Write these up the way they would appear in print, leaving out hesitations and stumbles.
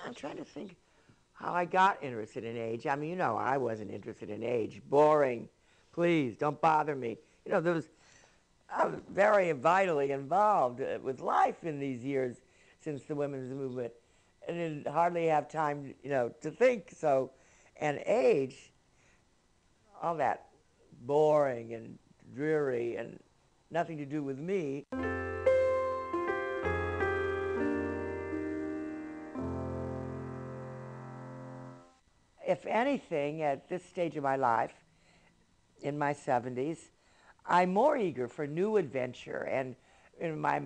I'm trying to think how I got interested in age. I mean, you know, I wasn't interested in age. Boring. Please, don't bother me. You know, I was very vitally involved with life in these years since the women's movement, and didn't hardly have time, you know, to think. So, and age, all that boring and dreary and nothing to do with me. If anything, at this stage of my life, in my 70s, I'm more eager for new adventure. And my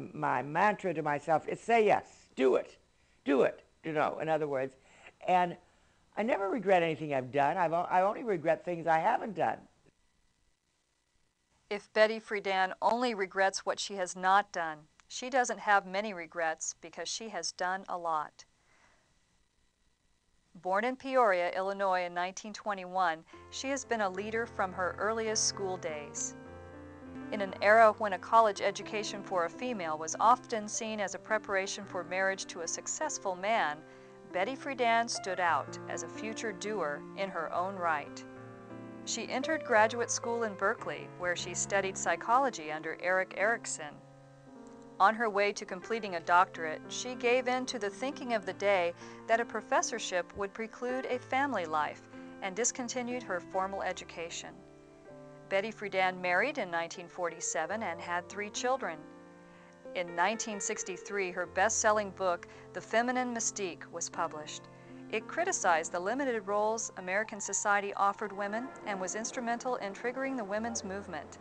mantra to myself is say yes, do it, you know, in other words. And I never regret anything I've done. I only regret things I haven't done. If Betty Friedan only regrets what she has not done, she doesn't have many regrets because she has done a lot. Born in Peoria, Illinois in 1921, she has been a leader from her earliest school days. In an era when a college education for a female was often seen as a preparation for marriage to a successful man, Betty Friedan stood out as a future doer in her own right. She entered graduate school in Berkeley, where she studied psychology under Erik Erikson. On her way to completing a doctorate, she gave in to the thinking of the day that a professorship would preclude a family life and discontinued her formal education. Betty Friedan married in 1947 and had 3 children. In 1963, her best-selling book, The Feminine Mystique, was published. It criticized the limited roles American society offered women and was instrumental in triggering the women's movement.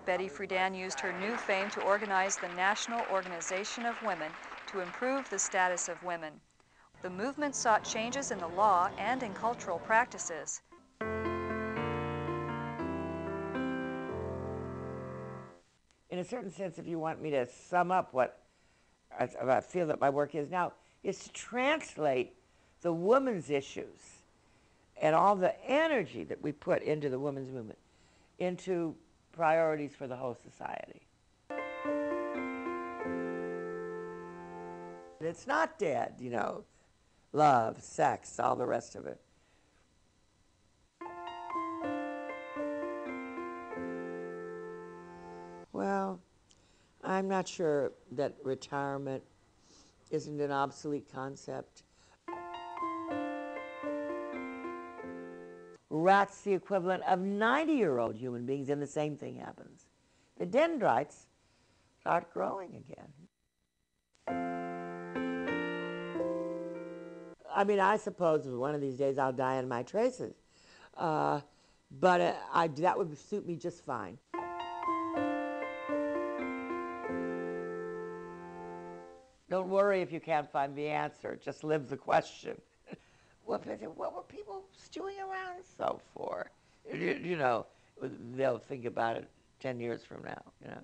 Betty Friedan used her new fame to organize the National Organization of Women to improve the status of women. The movement sought changes in the law and in cultural practices. In a certain sense, if you want me to sum up what I feel that my work is now, is to translate the women's issues and all the energy that we put into the women's movement into priorities for the whole society. It's not dead, you know, love, sex, all the rest of it. Well, I'm not sure that retirement isn't an obsolete concept. Rats the equivalent of 90-year-old human beings, and the same thing happens. The dendrites start growing again. I mean, I suppose one of these days I'll die in my traces, but that would suit me just fine. Don't worry if you can't find the answer. Just live the question. What were people stewing around so for? You know, they'll think about it 10 years from now, you know.